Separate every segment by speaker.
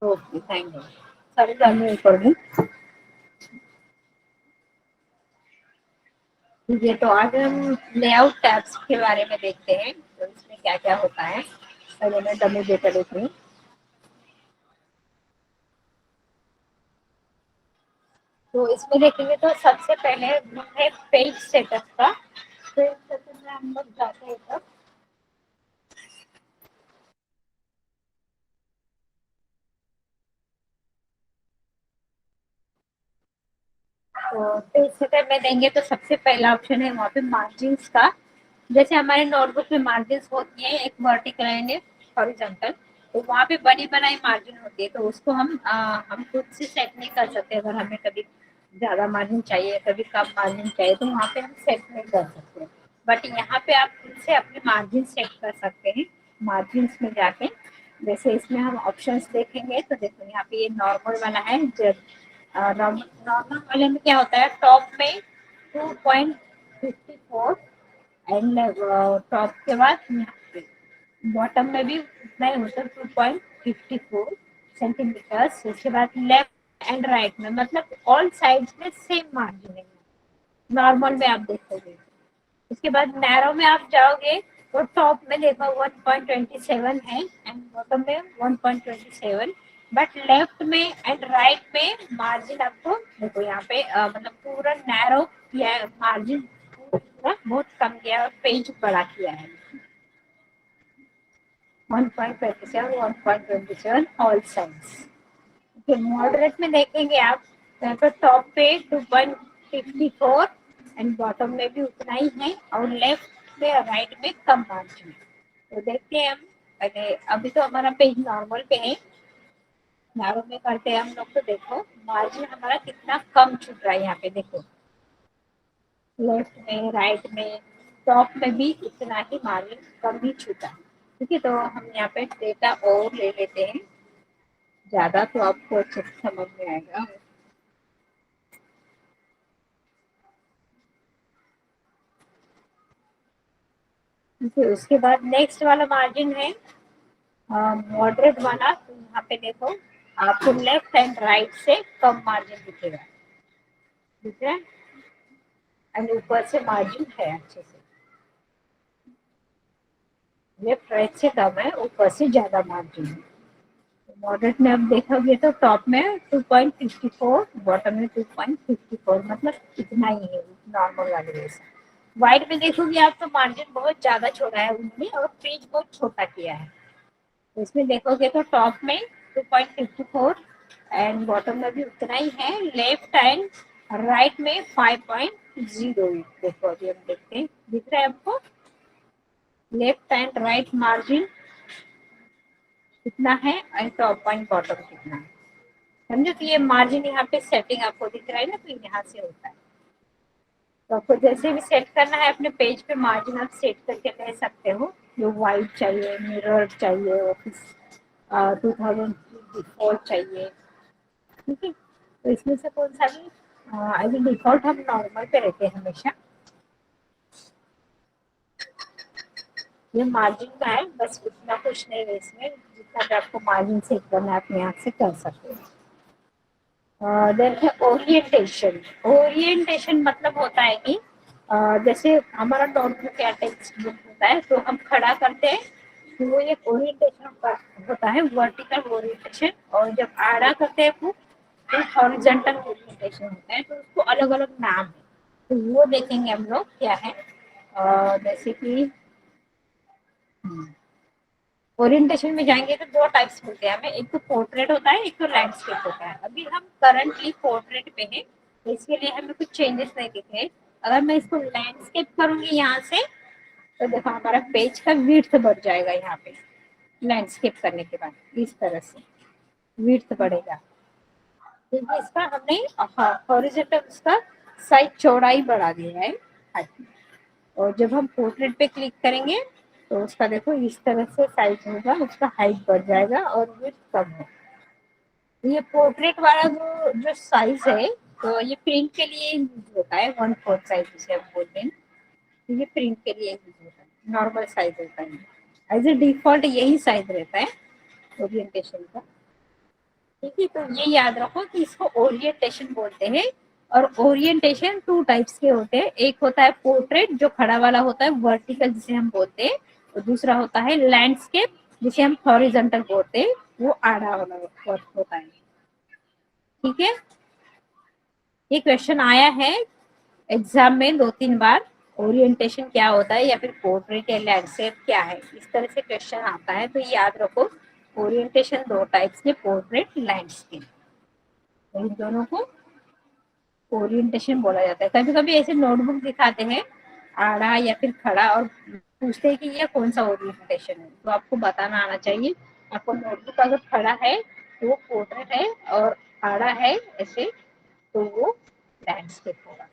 Speaker 1: Okay, thank you. सारी जानने कर दूँ। ठीक है, तो आज हम लेआउट टैब्स के बारे में देखते हैं, तो इसमें क्या क्या होता है। पहले मैं डमी डेटा देख रही हूँ। तो इसमें देखेंगे तो सबसे पहले है पेज सेटअप का। पेज सेटअप में हम लोग जाते हैं तब। तो पेज सेटअप में देंगे तो सबसे पहला ऑप्शन है वहाँ पे मार्जिन्स का। जैसे हमारे नोटबुक में मार्जिन्स होती है, एक वर्टिकल एंड एक हॉरिजॉन्टल। तो वहाँ पे बनी बनाई मार्जिन होती है, तो उसको हम खुद से सेट नहीं कर सकते। अगर हमें कभी ज्यादा मार्जिन चाहिए, कभी कम मार्जिन चाहिए, तो वहाँ पे हम सेट नहीं कर सकते। बट यहाँ पे आप खुद से अपने मार्जिन सेट कर सकते हैं। मार्जिन में जाके जैसे इसमें हम ऑप्शंस देखेंगे तो देखो यहाँ पे ये नॉर्मल वाला है। जब नॉर्मल वाले में क्या होता है, टॉप में 2.54 एंड टॉप के बाद बॉटम में भी उतना ही होता है, 2.54 सेंटीमीटर। उसके बाद लेफ्ट एंड राइट में मतलब ऑल साइड्स में सेम मार्जिन है। नॉर्मल में आप देखोगे, उसके बाद नैरो में आप जाओगे तो टॉप में देखो 1.27 है एंड बॉटम में 1.27। बट लेफ्ट में एंड राइट में मार्जिन आपको देखो यहाँ पे मतलब पूरा नैरो किया है मार्जिन, पूरा बहुत कम किया है और पेज बड़ा किया है। 1.27 1.27 ऑल साइज। फिर मॉडरेट में देखेंगे आप, यहाँ पर टॉप पे 2.54 एंड बॉटम में भी उतना ही है और लेफ्ट में राइट में कम मार्जिन है। तो देखते हैं हम पहले। अभी तो हमारा पेज नॉर्मल पे है, नैरो में करते हैं हम लोग। तो देखो मार्जिन हमारा कितना कम छूट रहा है। यहाँ पे देखो लेफ्ट में राइट में टॉप में भी उतना ही मार्जिन कम ही छूटा। ठीक है, तो हम यहाँ पे डेटा और ले लेते हैं ज्यादा, तो आपको अच्छे से समझ में आएगा। फिर उसके बाद नेक्स्ट वाला मार्जिन है मॉडरेट वाला। तो यहाँ पे देखो आपको लेफ्ट एंड राइट से कम मार्जिन दिखेगा, ठीक है। एंड ऊपर से मार्जिन है अच्छे से, लेफ्ट राइट से कम है, ऊपर से ज्यादा मार्जिन है। मॉडरेट में आप देखोगे तो टॉप में 2.54, बॉटम में 2.54, मतलब इतना ही है नॉर्मल वाले जैसा। वाइट में देखोगे आप तो मार्जिन बहुत ज्यादा छोड़ा है उन्होंने और पेज बहुत छोटा किया है। तो इसमें देखोगे तो टॉप में 2.54 एंड बॉटम में भी उतना ही है। लेफ्ट एंड राइट में 5.08। देखो अभी हम देखते हैं, दिख रहा है आपको लेफ्ट एंड राइट मार्जिन कितना है एंड टॉप एंड बॉटम कितना है। समझो, तो ये मार्जिन यहाँ पे सेटिंग आपको दिख रहा है ना, तो यहाँ से होता है। तो आपको जैसे भी सेट करना है अपने पेज पे मार्जिन आप सेट करके ले सकते हो। जो वाइट चाहिए, मिरर चाहिए, ऑफिस 2000 डिफॉल्ट चाहिए, ठीक है। तो इसमें से कौन सा भी एज डिफॉल्ट हम नॉर्मल पे रहते हैं हमेशा। ये मार्जिन का है, बस उतना कुछ नहीं है इसमें, जितना भी आपको मार्जिन सेट करना है अपने आप से कर सकते हो। देन है ओरिएंटेशन। ओरिएंटेशन मतलब होता है कि जैसे हमारा नोटबुक या टेक्स्ट बुक होता है तो हम खड़ा करते हैं, तो वो एक ओरिएंटेशन होता है, वर्टिकल ओरिएंटेशन। और जब आड़ा करते हैं बुक तो हॉरिजॉन्टल ओरिएंटेशन होता है। तो उसको अलग अलग नाम है, तो वो देखेंगे हम लोग क्या है। जैसे कि ओरिएंटेशन में जाएंगे तो दो टाइप्स मिलते हैं हमें, एक तो पोर्ट्रेट होता है, एक तो लैंडस्केप होता है। अभी हम करंटली पोर्ट्रेट पे हैं, तो इसके लिए हमें कुछ चेंजेस नहीं दिख रहे। अगर मैं इसको लैंडस्केप करूंगी यहाँ से, तो देखो हमारा पेज का विड्थ बढ़ जाएगा यहाँ पे। लैंडस्केप करने के बाद इस तरह से विड्थ बढ़ेगा, क्योंकि इसका हमने हॉरिजॉन्टल उसका साइज चौड़ाई बढ़ा दिया है, height। और जब हम पोर्ट्रेट पे क्लिक करेंगे तो उसका देखो इस तरह से साइज होगा, उसका हाइट बढ़ जाएगा और विड्थ कम है। तो ये पोर्ट्रेट वाला जो जो साइज है, तो ये प्रिंट के लिए यूज होता है, 1/4 साइज जिसे हम बोलते हैं। तो ये प्रिंट के लिए यूज होता है, नॉर्मल साइज होता है। एज ए डिफॉल्ट यही साइज रहता है ओरिएंटेशन का। ठीक है, तो ये याद रखो कि इसको ओरिएंटेशन बोलते हैं। और ओरिएंटेशन टू टाइप्स के होते हैं, एक होता है पोर्ट्रेट जो खड़ा वाला होता है वर्टिकल जिसे हम बोलते हैं, और दूसरा होता है लैंडस्केप जिसे हम हॉरिजॉन्टल बोलते हैं, वो आड़ा वाला होता है। ठीक है, ये क्वेश्चन आया है एग्जाम में 2-3 बार। ओरिएंटेशन क्या होता है या फिर पोर्ट्रेट या लैंडस्केप क्या है, इस तरह से क्वेश्चन आता है, तो ये याद रखो। ओरिएंटेशन दो टाइप्स के, पोर्ट्रेट लैंडस्केप, इन दोनों को ओरिएंटेशन बोला जाता है। कभी कभी ऐसे नोटबुक दिखाते हैं आड़ा या फिर खड़ा, और पूछते हैं कि ये कौन सा ओरिएंटेशन है, तो आपको बताना आना चाहिए। आपको नोटबुक अगर खड़ा है तो वो पोर्ट्रेट है, और आड़ा है ऐसे तो वो लैंडस्केप होगा।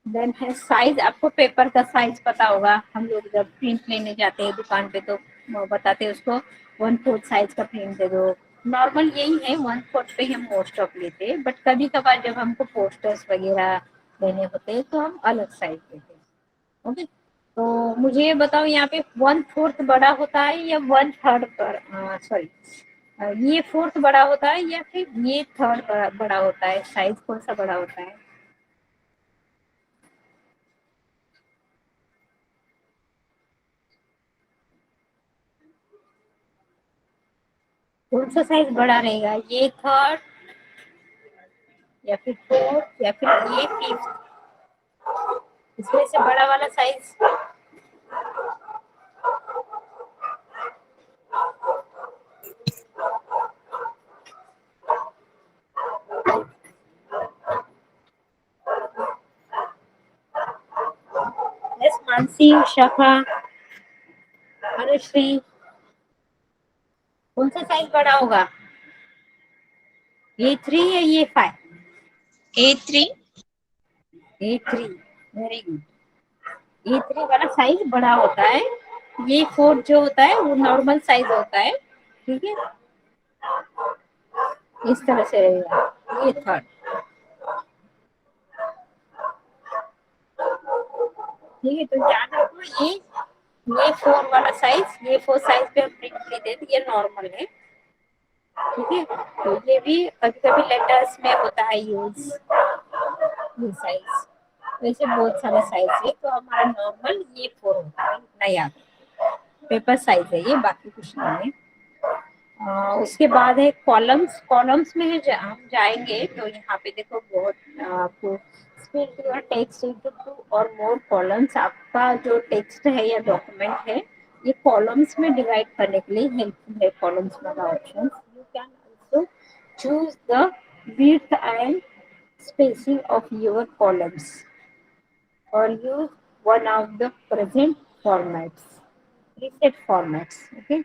Speaker 1: देन है साइज, आपको पेपर का साइज पता होगा, हम लोग जब प्रिंट लेने जाते हैं दुकान पे तो वो बताते हैं उसको 1/4 साइज का प्रिंट दे दो। नॉर्मल यही है, 1/4 पे ही हम मोस्ट ऑफ लेते हैं, बट कभी कभार जब हमको पोस्टर्स वगैरह लेने होते हैं तो हम अलग साइज लेते हैं। ओके, तो मुझे ये बताओ यहाँ पे 1/4 बड़ा होता है या 1/3 सॉरी, ये फोर्थ बड़ा होता है या फिर ये थर्ड बड़ा होता है, साइज कौन सा बड़ा होता है? कौन सा साइज बड़ा रहेगा, ये थर्ड या फिर फोर्थ या फिर ये फिफ्थ, इसमें से बड़ा वाला साइज? यस मानसी, शाखा, अनुश्री, कौन सा साइज बड़ा होगा, ये 3 या ये 5?
Speaker 2: A3।
Speaker 1: A3, very good. A3 वाला साइज बड़ा होता है, ये फोर्थ जो होता है वो नॉर्मल साइज होता है। ठीक है, इस तरह से रहेगा, ये थर्ड। ठीक है, तो याद रखो ये फोर वाला साइज, ये फोर साइज पे हम प्रिंट लेते हैं तो ये नॉर्मल है। ठीक है, तो ये भी कभी कभी लेटर्स में होता है यूज, ये साइज। वैसे बहुत सारा साइज है, तो हमारा नॉर्मल ये फोर होता है, इतना याद रखो। पेपर साइज है ये, बाकी कुछ नहीं है। उसके बाद है कॉलम्स। कॉलम्स में हम जाएंगे तो यहाँ पे देखो बहुत आपको स्प्लिट योर टेक्स्ट इनटू 2 और मोर कॉलम्स, आपका जो टेक्स्ट है या डॉक्यूमेंट है ये कॉलम्स में डिवाइड करने के लिए हेल्पफुल है, कॉलम्स वाला option. You can also choose the width and spacing of your columns or use one of the present formats, preset formats. Okay,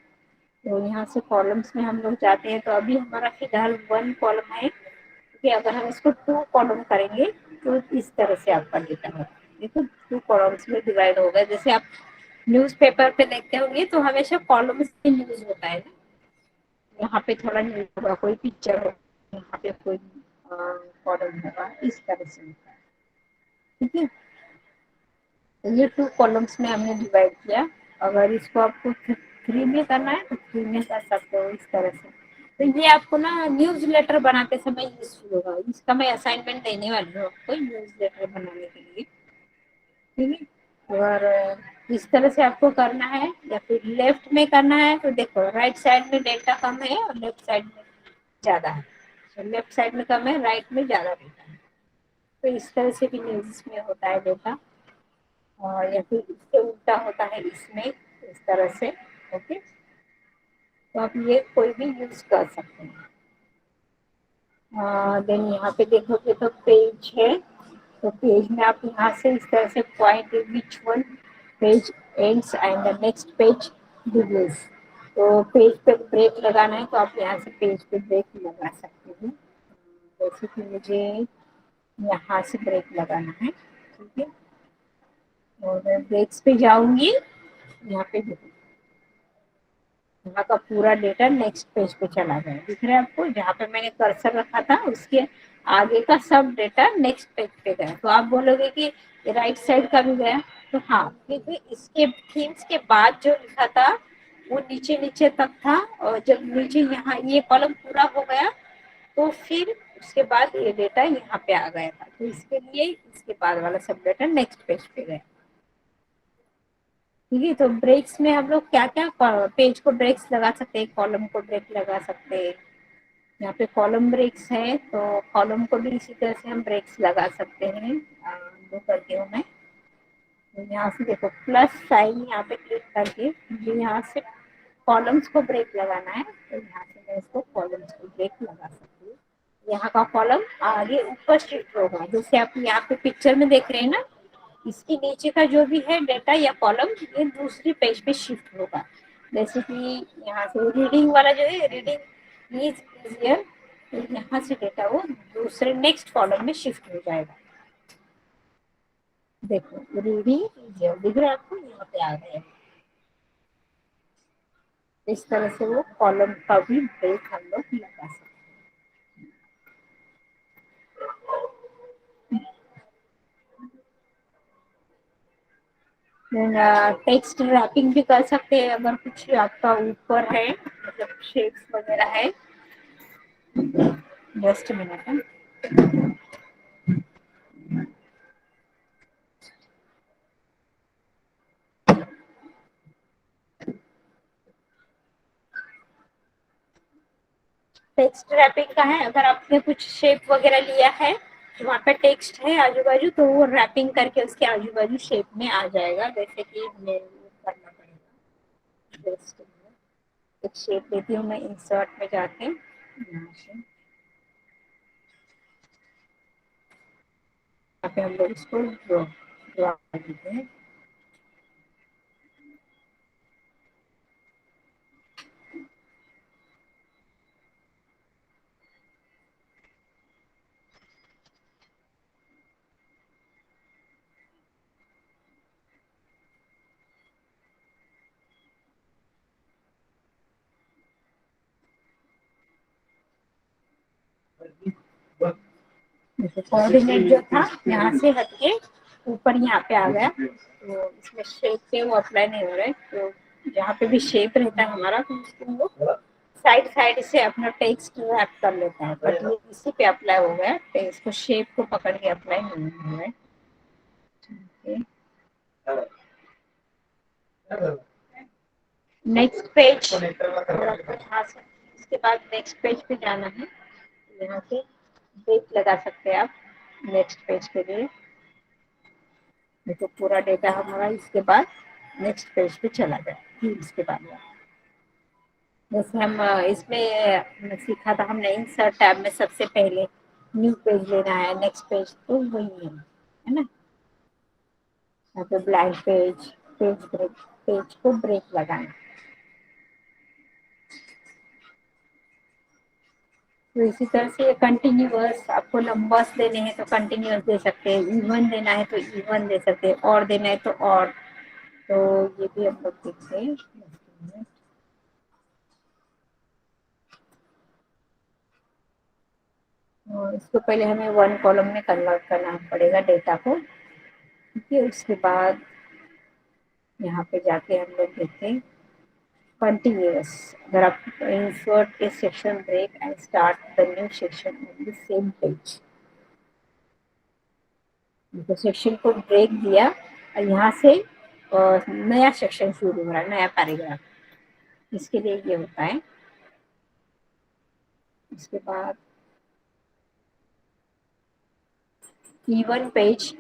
Speaker 1: तो यहाँ से कॉलम्स में हम लोग जाते हैं, तो अभी हमारा फिलहाल 1 कॉलम है, क्योंकि अगर हम इसको 2 कॉलम करेंगे तो इस तरह से आपका डेटा होगा। देखो 2 कॉलम्स में डिवाइड होगा, जैसे आप न्यूज़पेपर पे देखते होंगे तो हमेशा कॉलम्स में न्यूज होता है ना, यहाँ पे थोड़ा न्यूज होगा, कोई पिक्चर होगा, यहाँ पे कोई कॉलम होगा, इस तरह से होता है। ठीक है, तो ये 2 कॉलम्स में हमने डिवाइड किया। अगर इसको आपको 3 में करना है तो 3 में कर सकते हो, इस तरह से। तो ये आपको ना न्यूज लेटर बनाते समय यूजफुल होगा, इसका मैं असाइनमेंट देने वाली हूँ आपको, न्यूज लेटर बनाने के लिए। ठीक है, और इस तरह से आपको करना है, या फिर लेफ्ट में करना है तो देखो राइट साइड में डेटा कम है और लेफ्ट साइड में ज्यादा है, तो लेफ्ट साइड में कम है, राइट में ज्यादा डेटा है। तो इस तरह से भी न्यूज में होता है डेटा, और या फिर इससे उल्टा होता है इसमें, इस तरह से। ओके, तो आप ये कोई भी यूज कर सकते हैं। देन यहाँ पे देखोगे तो पेज है, तो पेज में आप यहाँ से इस तरह से point which one page ends and the next page begins. तो पेज पे ब्रेक लगाना है तो आप यहाँ से पेज पे ब्रेक लगा सकते हैं, जैसे कि मुझे यहाँ से ब्रेक लगाना है। ठीक है, और मैं ब्रेक्स पे जाऊंगी, यहाँ पे देखो वहाँ का पूरा डेटा नेक्स्ट पेज पे चला गया, दिख रहा है आपको, जहाँ पे मैंने कर्सर रखा था उसके आगे का सब डेटा नेक्स्ट पेज पे गया। तो आप बोलोगे कि राइट साइड का भी गया, तो हाँ, क्योंकि इसके थीम्स के बाद जो लिखा था वो नीचे नीचे तक था, और जब नीचे यहाँ ये कॉलम पूरा हो गया तो फिर उसके बाद ये डेटा यहाँ पे आ गया था, तो इसके लिए इसके बाद वाला सब डेटा नेक्स्ट पेज पे गया। ठीक है, तो ब्रेक्स में हम लोग क्या क्या पेज को ब्रेक्स लगा सकते हैं, कॉलम को ब्रेक लगा सकते हैं। यहाँ पे कॉलम ब्रेक्स है, तो कॉलम को भी इसी तरह से हम ब्रेक्स लगा सकते हैं। जो करती हूँ मैं, तो यहाँ से देखो प्लस साइन यहाँ पे क्लिक करके मुझे यहाँ से कॉलम्स को ब्रेक लगाना है, तो यहाँ से मैं इसको कॉलम्स को ब्रेक लगा सकती हूँ। यहाँ का कॉलम आगे ऊपर शिफ्ट होगा, जैसे आप यहाँ पे पिक्चर में देख रहे हैं ना, इसके नीचे का जो भी है डेटा या कॉलम ये दूसरी पेज पे शिफ्ट होगा। जैसे कि यहाँ से रीडिंग वाला जो है, रीडिंग इज इजियर, तो यहाँ से डेटा वो दूसरे नेक्स्ट कॉलम में शिफ्ट हो जाएगा। देखो रीडिंग इजियर दिख रहा है आपको, यहाँ पे आ गया। इस तरह से वो कॉलम का भी ब्रेक हम लोग लगा सकते हैं। टेक्स्ट रैपिंग भी कर सकते हैं, अगर कुछ आपका ऊपर है, मतलब शेप्स वगैरह है। जस्ट मिनट है। टेक्स्ट रैपिंग का है, अगर आपने कुछ शेप वगैरह लिया है तो वहाँ पे टेक्स्ट है आजू बाजू, तो वो रैपिंग करके उसके आजू बाजू शेप में आ जाएगा। जैसे कि मैं करना पड़ेगा, जस्ट एक शेप लेती हूँ मैं, इंसर्ट में जाके यहाँ से यहाँ पे हम लोग इसको ड्रॉ ड्रॉ कर देते हैं। कोऑर्डिनेट जो था यहाँ से हटके ऊपर यहाँ पे आ गया, तो इसमें शेप पे वो अप्लाई नहीं हो रहा है। तो जहाँ पे भी शेप रहता है हमारा, तो उसको हम लोग साइड साइड से अपना टेक्स्ट रैप कर लेता है, बट ये इसी पे अप्लाई हो गया, तो इसको शेप को पकड़ के अप्लाई नहीं हो रहा है। नेक्स्ट पेज, यहाँ से इसके बाद नेक्स्ट पेज पे जाना है, यहाँ से ब्रेक लगा सकते हैं आप नेक्स्ट पेज के लिए। देखो पूरा डेटा हमारा इसके बाद नेक्स्ट पेज पे चला जाए। इसके बाद जैसे हम इसमें सीखा था हमने, इंसर्ट टैब में सबसे पहले न्यू पेज लेना है, नेक्स्ट पेज, तो वही है ना। यहाँ पे blank page, page break, page को ब्रेक लगाना। तो इसी तरह से कंटिन्यूअस, आपको नंबर्स देने हैं तो कंटिन्यूअस दे सकते हैं, इवन देना है तो इवन दे सकते हैं, और देना है तो और। तो ये भी हम लोग देखते हैं। और इसको पहले हमें वन कॉलम में कन्वर्ट करना पड़ेगा डेटा को। ठीक है, उसके बाद यहाँ पे जाके हम लोग देखते हैं कंटिन्यूअस। अगर आप insert a section break and start the new section on the same page, तो सेक्शन को ब्रेक दिया और यहाँ से नया सेक्शन शुरू हो रहा है, नया पैराग्राफ, इसके लिए ये होता है। इसके बाद इवन पेज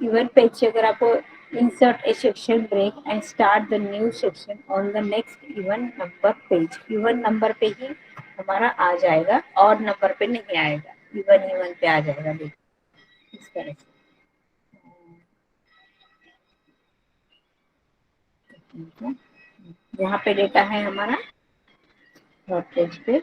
Speaker 1: से अगर आपको insert a section break and start the new section on the next even number page, even number पे ही हमारा आ जाएगा, और नंबर पे नहीं आएगा, इवन इवन पे आ जाएगा। देखिए इस तरह से। यहाँ पे डेटा है हमारा डॉट पेज पे।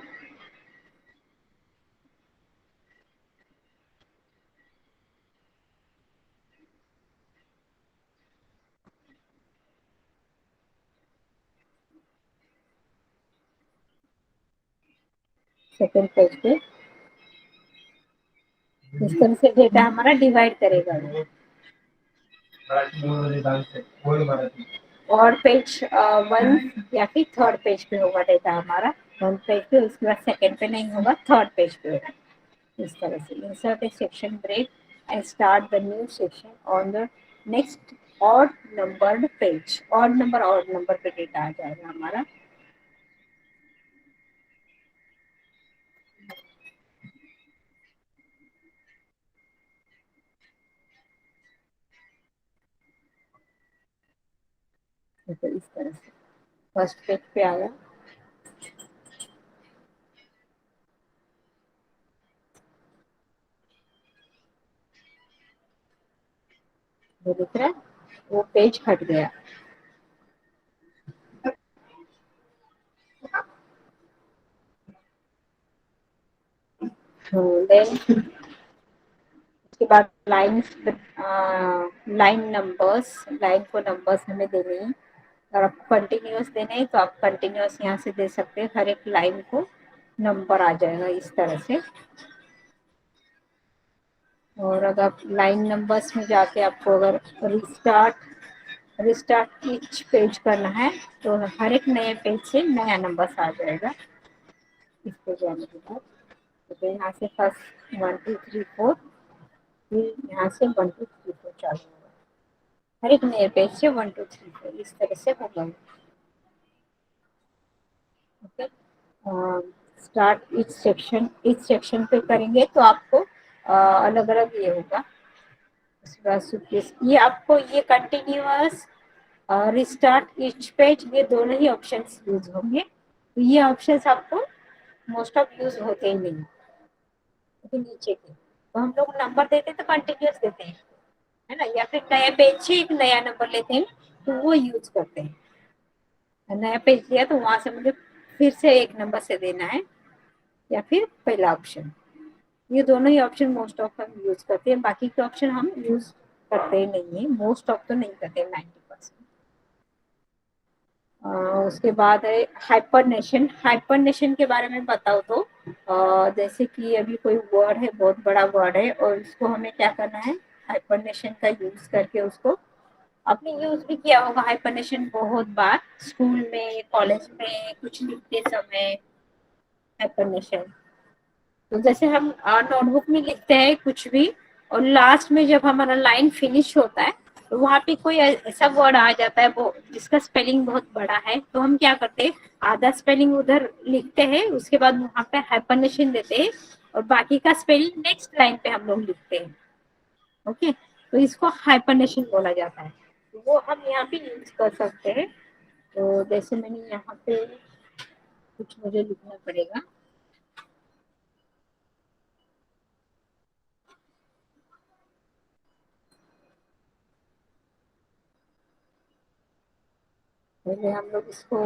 Speaker 1: सेकंड पेज पे इस तरह से डेटा हमारा डिवाइड करेगा। और पेज 1 या फिर थर्ड पेज पे होगा डेटा हमारा, 1 पेज पे, उसके बाद सेकंड पे नहीं होगा, थर्ड पेज पे होगा। इस तरह से insert a section break and start the new section on the next odd numbered page. Odd number पे डेटा आ जाएगा हमारा। तो इस तरह से फर्स्ट पेज पे आया। वो दिख रहा है, वो पेज हट गया। देन उसके बाद लाइन नंबर्स, लाइन को नंबर्स हमें देने हैं। और आपको कंटिन्यूअस देने हैं तो आप कंटिन्यूअस यहाँ से दे सकते हैं, हर एक लाइन को नंबर आ जाएगा इस तरह से। और अगर लाइन नंबर्स में जाके आपको अगर रिस्टार्ट ईच पेज करना है तो हर एक नए पेज से नया नंबर आ जाएगा। इस पे जाने के बाद तो यहाँ से फर्स्ट 1 2 3 4, फिर यहाँ से 1 2 3 4 चालू होगा, हर एक नए पेज से 1 2 3 4 इस तरह से होगा। ओके, स्टार्ट इच सेक्शन पे करेंगे तो आपको अलग अलग ये होगा। उसके बाद सुटकेस, ये आपको ये कंटिन्यूअस रिस्टार्ट ईच पेज, ये दोनों ही ऑप्शंस यूज होंगे। तो ये ऑप्शंस आपको मोस्ट ऑफ यूज होते ही नहीं है नीचे के। तो हम लोग नंबर देते हैं तो कंटिन्यूअस देते हैं, है ना, या फिर नया पेज से एक नया नंबर लेते हैं तो वो यूज करते हैं। नया पेज दिया तो वहां से मुझे फिर से एक नंबर से देना है, या फिर पहला ऑप्शन। ये दोनों ही ऑप्शन मोस्ट ऑफ हम यूज करते हैं, बाकी के ऑप्शन हम यूज करते ही नहीं है, मोस्ट ऑफ तो नहीं करते 90%। उसके बाद है हाइपरनेशन। हाइपरनेशन के बारे में बताओ तो जैसे कि अभी कोई वर्ड है, बहुत बड़ा वर्ड है, और उसको हमें क्या करना है, हाइपरनेशन का यूज करके उसको, आपने यूज भी किया होगा हाइपरनेशन बहुत बार, स्कूल में, कॉलेज में कुछ लिखते समय हाइपरनेशन। तो जैसे हम नोटबुक में लिखते हैं कुछ भी, और लास्ट में जब हमारा लाइन फिनिश होता है तो वहां पे कोई ऐसा वर्ड आ जाता है वो जिसका स्पेलिंग बहुत बड़ा है, तो हम क्या करते हैं, आधा स्पेलिंग उधर लिखते हैं, उसके बाद वहां पे हाइपरनेशन देते हैं, और बाकी का स्पेलिंग नेक्स्ट लाइन पे हम लोग लिखते हैं। ओके, तो इसको हाइपरनेशन बोला जाता है। तो वो हम यहाँ पे यूज कर सकते हैं। तो जैसे मैंने यहाँ पे कुछ मुझे लिखना पड़ेगा। पहले हम लोग इसको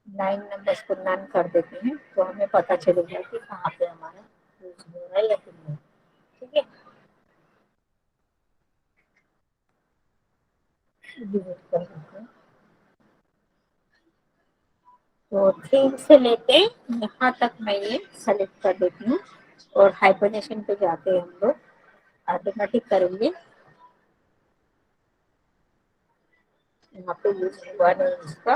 Speaker 1: लाइन नंबर्स को नन कर देते हैं तो हमें पता चलेगा कि कहाँ पे हमारा यूज हो रहा है या फिर नहीं। ठीक है, डिलीट कर देते हैं। तो थीम से लेके यहाँ तक मैं ये सेलेक्ट कर देती हूँ, और हाइपरनेशन पे जाते हैं हम लोग, ऑटोमेटिक करेंगे। यहाँ पे यूज हुआ नहीं इसका।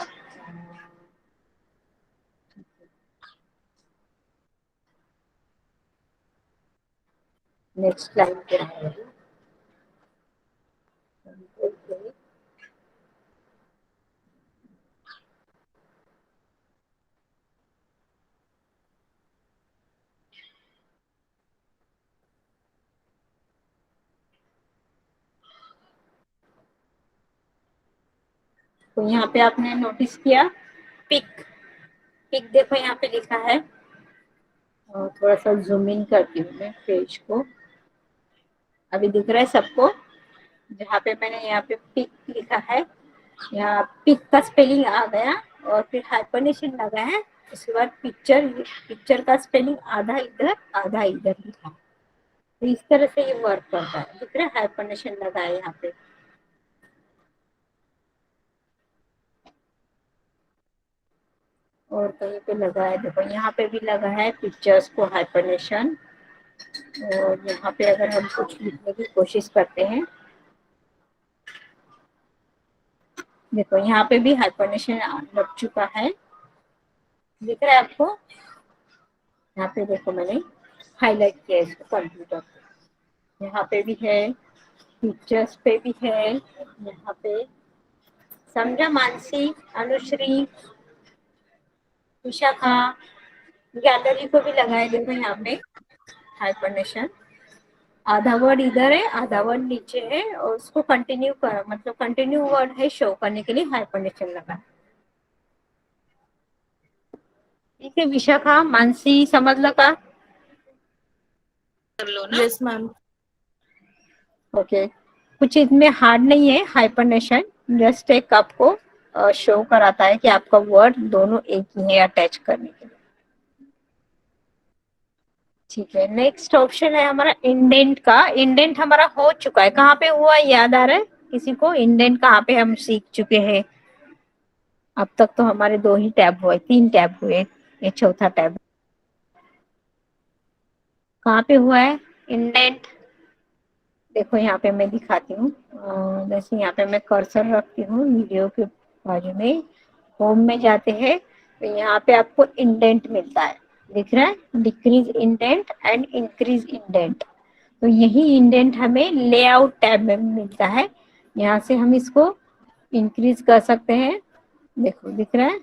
Speaker 1: नेक्स्ट लाइन पे आएगी। तो यहाँ पे आपने नोटिस किया पिक, पिक देखो यहाँ पे लिखा है, और थोड़ा सा जूम इन करती हूँ मैं पेज को। अभी दिख रहा है सबको, जहाँ पे मैंने यहाँ पे पिक लिखा है, यहाँ पिक का स्पेलिंग आ गया, और फिर हाइपरनेशन लगा है। उसके बाद पिक्चर, पिक्चर का स्पेलिंग आधा इधर आधा इधर लिखा। तो इस तरह से ये वर्क करता है, दिख रहा है हाइपरनेशन लगा है यहाँ पे। और कहीं पे लगा है, देखो यहाँ पे भी लगा है पिक्चर्स को हाइपरनेशन। और यहाँ पे अगर हम कुछ लिखने की कोशिश करते हैं देखो यहाँ पे भी हाइपरनेशन लग चुका है, दिख रहा है आपको? यहाँ पे देखो मैंने हाईलाइट किया है इसको कंप्यूटर पे, यहाँ पे भी है, पिक्चर्स पे भी है, यहाँ पे। समझा मानसी, अनुश्री, विशाखा? गैलरी को भी लगाए, देखो यहाँ पे हाइपरनेशन। आधा वर्ड इधर है, आधा वर्ड नीचे है, और उसको कंटिन्यू कर, मतलब कंटिन्यू वर्ड है शो करने के लिए हाइपरनेशन लगा। ठीक है विशाखा, मानसी, समझ लगा?
Speaker 2: कर लो ना। Yes ma'am.
Speaker 1: ओके, कुछ इसमें हार्ड नहीं है हाइपरनेशन, जस्ट एक आपको शो कराता है कि आपका वर्ड दोनों एक ही है अटैच करने के लिए। ठीक है, नेक्स्ट ऑप्शन है हमारा इंडेंट का। इंडेंट हमारा हो चुका है, कहाँ पे हुआ याद आ रहा है किसी को? इंडेंट कहाँ पे हम सीख चुके हैं? अब तक तो हमारे दो ही टैब हुए, तीन टैब हुए, ये चौथा टैब। कहाँ पे हुआ है इंडेंट? देखो यहाँ पे मैं दिखाती हूँ, जैसे यहाँ पे मैं कर्सर रखती हूँ वीडियो के बाजू में, होम में जाते हैं तो यहाँ पे आपको इंडेंट मिलता है, दिख रहा है? Decrease indent and increase indent. तो यही इंडेंट हमें लेआउट टैब में मिलता है, यहाँ से हम इसको इंक्रीज कर सकते हैं। देखो दिख रहा है,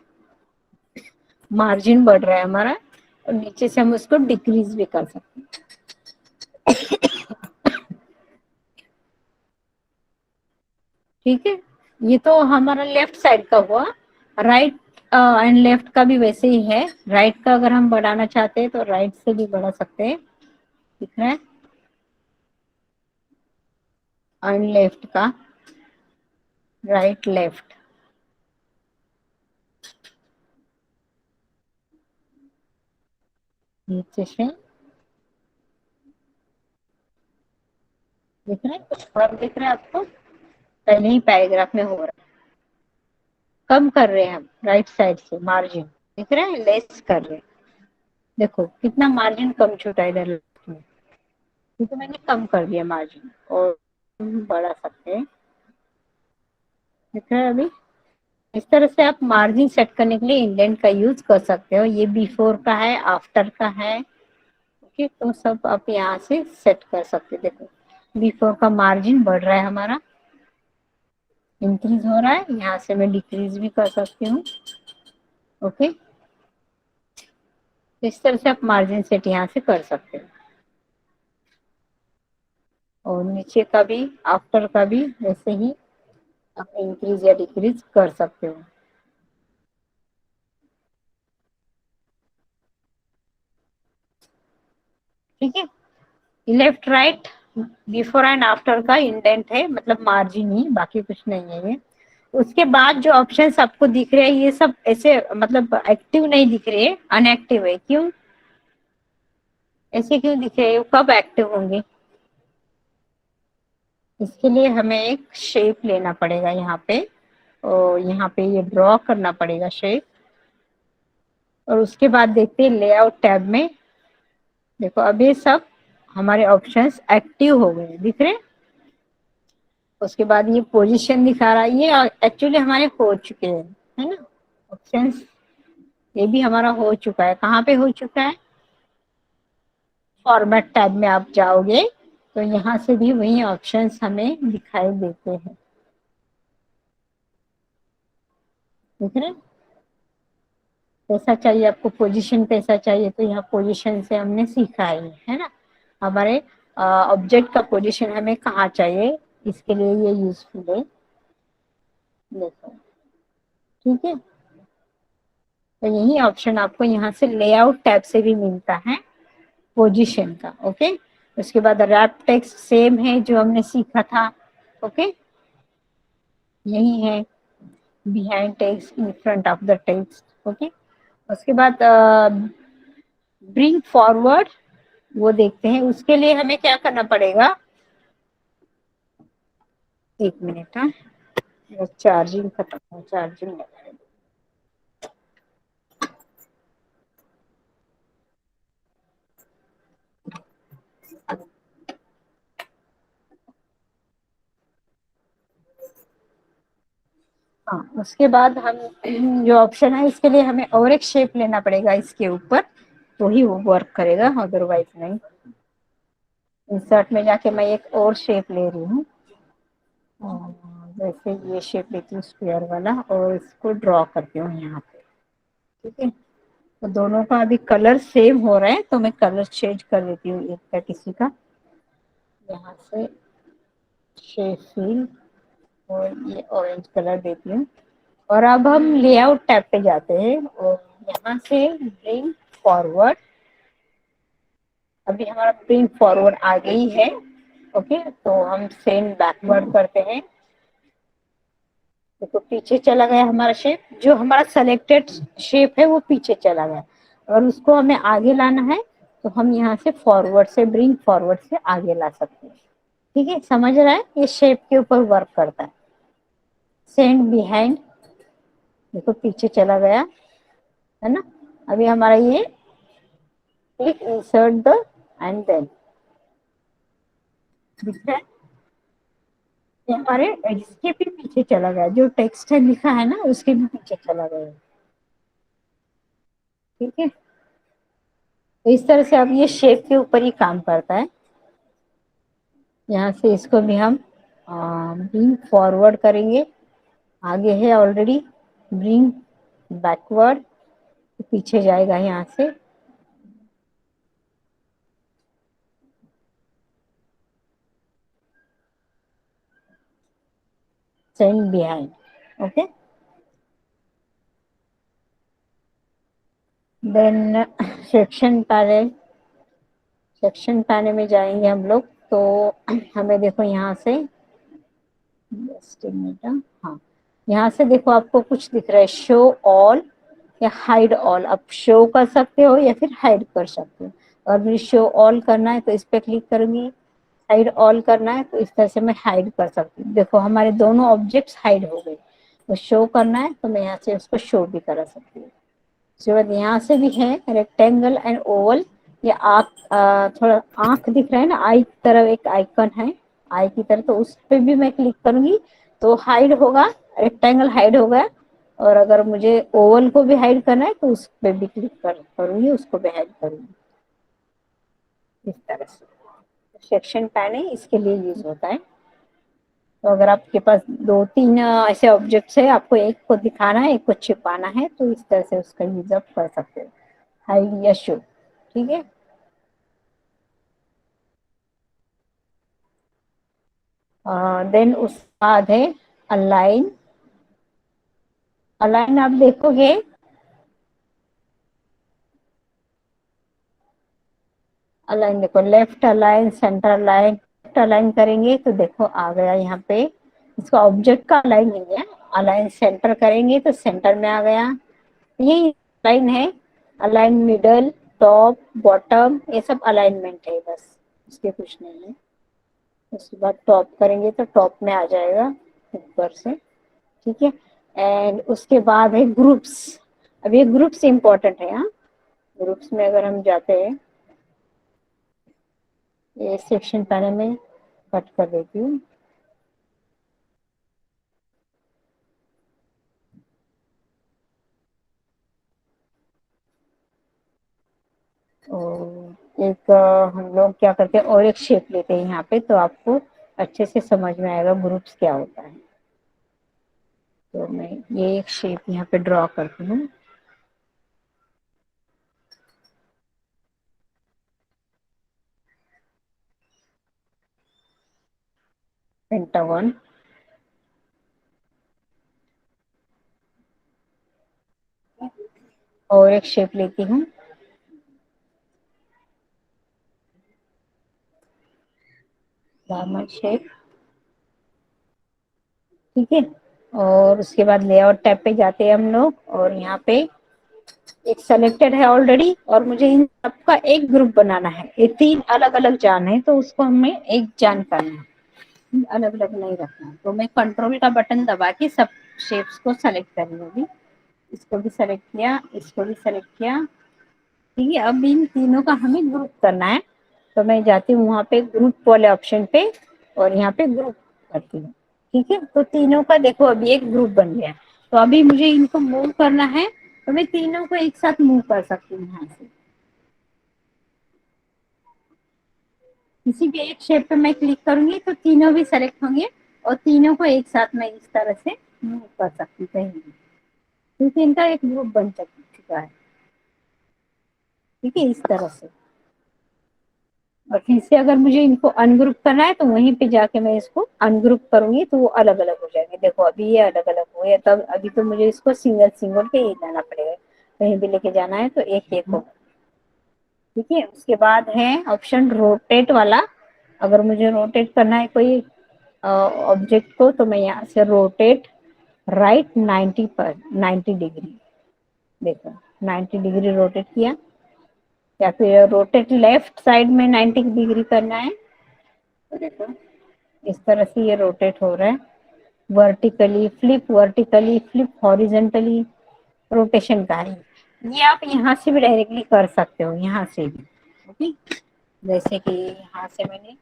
Speaker 1: मार्जिन बढ़ रहा है हमारा, और नीचे से हम उसको डिक्रीज भी कर सकते हैं। ठीक है, ये तो हमारा लेफ्ट साइड का हुआ। राइट एंड लेफ्ट का भी वैसे ही है। राइट का अगर हम बढ़ाना चाहते हैं तो राइट से भी बढ़ा सकते हैं, दिख रहा है? एंड लेफ्ट का, राइट लेफ्ट, नीचे से, दिख रहा है? कुछ फर्क दिख रहा है आपको? पहले ही पैराग्राफ में हो रहा है। कम कर रहे हैं हम राइट साइड से मार्जिन, दिख रहा है? लेस कर रहे हैं। देखो कितना मार्जिन कम छूटा है इधर लेफ्ट में, क्योंकि मैंने कम कर दिया मार्जिन, और बढ़ा सकते हैं, दिख रहा है अभी? इस तरह से आप मार्जिन सेट करने के लिए इंडेंट का यूज कर सकते हो। ये बिफोर का है, आफ्टर का है, ओके? तो सब आप यहाँ से सेट कर सकते हो। देखो बिफोर का मार्जिन बढ़ रहा है हमारा, इंक्रीज हो रहा है, यहाँ से मैं डिक्रीज भी कर सकती हूँ, ओके? तो इस तरह से आप मार्जिन सेट यहाँ से कर सकते हो, और नीचे का भी, आफ्टर का भी वैसे ही आप इंक्रीज या डिक्रीज कर सकते हो। ठीक है, left right before and after का इंडेंट है, मतलब मार्जिन ही, बाकी कुछ नहीं है ये। उसके बाद जो ऑप्शंस आपको दिख रहे हैं ये सब ऐसे, मतलब एक्टिव नहीं दिख रहे हैं, अनएक्टिव है। क्यों ऐसे क्यों दिख रहे हैं? कब एक्टिव होंगे? इसके लिए हमें एक शेप लेना पड़ेगा यहाँ पे, और यहाँ पे ये ड्रॉ करना पड़ेगा शेप, और उसके बाद देखते हैं लेआउट टैब में। देखो अब ये सब हमारे ऑप्शंस एक्टिव हो गए, दिख रहे हैं? उसके बाद ये पोजीशन दिखा रहा है, ये एक्चुअली हमारे हो चुके हैं, है ना? ऑप्शंस ये भी हमारा हो चुका है। कहाँ पे हो चुका है? फॉर्मेट टैब में आप जाओगे तो यहाँ से भी वही ऑप्शंस हमें दिखाई देते हैं, देख रहे हैं? कैसा चाहिए आपको पोजीशन, कैसा चाहिए? तो यहाँ पोजीशन से हमने सीखा है ना? हमारे ऑब्जेक्ट का पोजीशन हमें कहाँ चाहिए, इसके लिए ये यूजफुल है। देखो ठीक है, तो यही ऑप्शन आपको यहाँ से लेआउट टैब से भी मिलता है, पोजीशन का, ओके? उसके बाद रैप टेक्स्ट सेम है जो हमने सीखा था, ओके? यही है, behind text, in front of the text, okay? उसके बाद ब्रिंग फॉरवर्ड, वो देखते हैं। उसके लिए हमें क्या करना पड़ेगा? एक मिनट, हाँ चार्जिंग खत्म है, चार्जिंग लगा। हाँ, उसके बाद हम जो ऑप्शन है इसके लिए हमें और एक शेप लेना पड़ेगा इसके ऊपर, तो ही वो वर्क करेगा, अदरवाइज नहीं। इंसर्ट में जाके मैं एक और शेप ले रही हूँ, जैसे ये शेप लेती हूँ स्क्वायर वाला, और इसको ड्रॉ करती हूँ यहाँ पे। ठीक है, तो दोनों का अभी कलर सेम हो रहा है, तो मैं कलर चेंज कर देती हूँ एक का किसी का, यहाँ से शेप फिल, और ये ऑरेंज कलर देती हूँ। और अब हम लेआउट टैब पे जाते हैं और यहाँ से ब्रिंग फॉरवर्ड। अभी हमारा ब्रिंग फॉरवर्ड आ गई है। ओके, तो हम सेंड बैकवर्ड करते हैं। देखो पीछे चला गया हमारा शेप, जो हमारा सेलेक्टेड शेप है वो पीछे चला गया। अगर उसको हमें आगे लाना है तो हम यहाँ से फॉरवर्ड से, ब्रिंग फॉरवर्ड से आगे ला सकते हैं। ठीक है, समझ रहा है, ये शेप के ऊपर वर्क करता है। सेंड बिहाइंड, देखो पीछे चला गया है ना। अभी हमारा ये click insert the and then, दिख रहा है, ये हमारे इसके भी पीछे चला गया, जो टेक्स्ट है लिखा है ना उसके भी पीछे चला गया। ठीक है, तो इस तरह से अब ये शेप के ऊपर ही काम करता है। यहाँ से इसको भी हम ब्रिंग फॉरवर्ड करेंगे, आगे है ऑलरेडी, ब्रिंग बैकवर्ड, पीछे जाएगा यहाँ से। Send behind, okay. Then section panel, section panel में जाएंगे हम लोग, तो हमें देखो यहाँ से हाँ, यहाँ से देखो आपको कुछ दिख रहा है, शो ऑल या हाइड ऑल। आप शो कर सकते हो या फिर हाइड कर सकते हो। और मुझे शो ऑल करना है तो इस पे क्लिक करूंगी, हाइड ऑल करना है तो इस तरह से मैं हाइड कर सकती हूँ। देखो हमारे दोनों ऑब्जेक्ट्स हाइड हो गए। तो शो करना है तो मैं यहाँ से उसको शो भी करा सकती हूँ। उसके बाद यहाँ से भी है रेक्टेंगल एंड ओवल, ये आप थोड़ा आंख दिख रहा है ना, आई की तरफ एक आइकन है, आई की तरफ, तो उस पर भी मैं क्लिक करूंगी तो हाइड होगा, रेक्टेंगल हाइड होगा। और अगर मुझे ओवल को भी हाइड करना है तो उस पर भी क्लिक करूंगी, उसको भी हाइड करूंगी, इस तरह से। सेक्शन पैन इसके लिए यूज होता है। तो अगर आपके पास दो तीन ऐसे ऑब्जेक्ट्स है, आपको एक को दिखाना है एक को छिपाना है, तो इस तरह से उसका यूज आप कर सकते हो, हाइड या शो। ठीक है, देन उसके बाद है अलाइन। अलाइन आप देखोगे, अलाइन देखो, left align, centre align. Left align करेंगे तो देखो आ गया यहाँ पे, इसका ऑब्जेक्ट का अलाइन नहीं है। अलाइन सेंटर करेंगे तो सेंटर में आ गया, यही अलाइन है। अलाइन मिडल, टॉप, बॉटम, ये सब अलाइनमेंट है बस, इसके कुछ नहीं है। उसके बाद टॉप करेंगे तो टॉप में आ जाएगा ऊपर से। ठीक है, एंड उसके बाद है ग्रुप्स। अब ये ग्रुप्स इंपॉर्टेंट है। हाँ, ग्रुप्स में अगर हम जाते हैं, ये सेक्शन पैनल में कट कर देती हूँ। और एक हम लोग क्या करते हैं, और एक शेप लेते हैं यहाँ पे, तो आपको अच्छे से समझ में आएगा ग्रुप्स क्या होता है। तो मैं ये एक शेप यहाँ पे ड्रॉ करती हूँ। पेंटागन, और एक शेप लेती हूँ, डायमंड शेप। ठीक है, और उसके बाद लेआउट टैब पे जाते हैं हम लोग, और यहाँ पे एक सेलेक्टेड है ऑलरेडी, और मुझे इन सबका एक ग्रुप बनाना है। ये तीन अलग अलग जान है तो उसको हमें एक जान करना है, अलग अलग नहीं रखना है। तो मैं कंट्रोल का बटन दबा के सब शेप्स को सेलेक्ट कर लूंगी। इसको भी सेलेक्ट किया, इसको भी सेलेक्ट किया। ठीक है, अब इन तीनों का हमें ग्रुप करना है, तो मैं जाती हूँ वहां पे ग्रुप वाले ऑप्शन पे, और यहाँ पे ग्रुप करती हूँ। ठीक है, तो तीनों का देखो अभी एक ग्रुप बन गया। तो अभी मुझे इनको मूव करना है, तो मैं तीनों को एक साथ मूव कर सकती हूँ यहाँ से। किसी भी एक शेप पे मैं क्लिक करूंगी तो तीनों भी सेलेक्ट होंगे, और तीनों को एक साथ मैं इस तरह से मूव कर सकती हूँ कहीं भी, क्योंकि इनका एक ग्रुप बन चुका है। ठीक है, इस तरह से। और फिर से अगर मुझे इनको अनग्रुप करना है तो वहीं पे जाके मैं इसको अनग्रुप करूंगी तो वो अलग अलग हो जाएंगे। देखो अभी ये अलग अलग हुए, तब अभी तो मुझे इसको सिंगल सिंगल के ही लाना पड़ेगा, कहीं भी लेके जाना है तो एक एक हो। ठीक है, उसके बाद है ऑप्शन रोटेट वाला। अगर मुझे रोटेट करना है कोई ऑब्जेक्ट को, तो मैं यहाँ से रोटेट राइट 90 डिग्री, देखो 90 डिग्री रोटेट किया। या फिर रोटेट लेफ्ट साइड में 90 डिग्री करना है, तो देखो इस तरह से ये रोटेट हो रहा है। वर्टिकली फ्लिप हॉरिजेंटली रोटेशन का है। ये आप यहाँ से भी डायरेक्टली कर सकते हो, यहाँ से भी। ओके, जैसे कि यहाँ से मैंने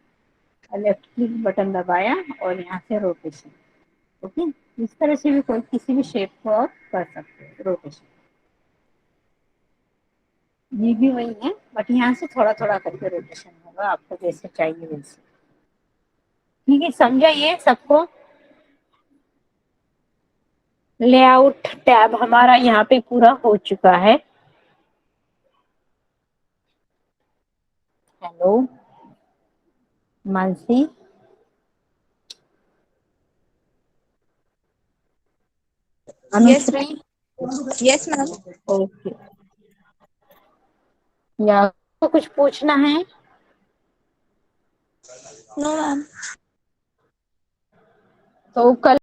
Speaker 1: लेफ्ट क्लिक बटन दबाया और यहाँ से रोटेशन। ओके, इस तरह से भी कोई किसी भी शेप को आप कर सकते हो रोटेशन। ये भी वही है, बट यहाँ से थोड़ा थोड़ा करके रोटेशन होगा, आपको जैसे चाहिए वैसे। ठीक है, समझा ये सबको? लेआउट टैब हमारा यहाँ पे पूरा हो चुका है। Hello Mansi,
Speaker 2: Yes,
Speaker 1: Anushri.
Speaker 2: yes, ma'am.
Speaker 1: Okay, या तो कुछ पूछना है?
Speaker 2: No, ma'am.
Speaker 1: तो कल